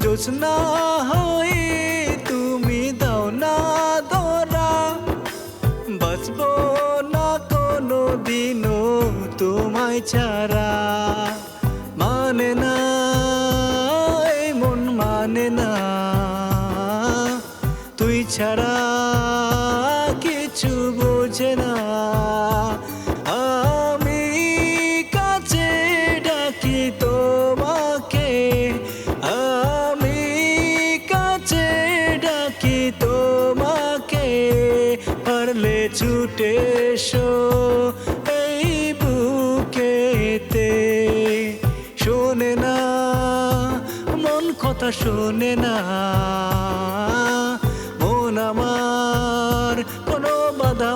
জোছনা হয়ে তুমি দাও না ধরা, বাঁচবো না কোনো দিনও তোমায় ছাড়া। মানে না এই মন মানে না, তুই ছাড়া কিছু বোঝে না। আমি কাছে ডাকি তোমাকে, আমি কাছে ডাকি তোমাকে, পারলে ছুটে এসো এই বুকেতে। শোনে না মন কথা শোনে না, মন আমার কোনো বাধা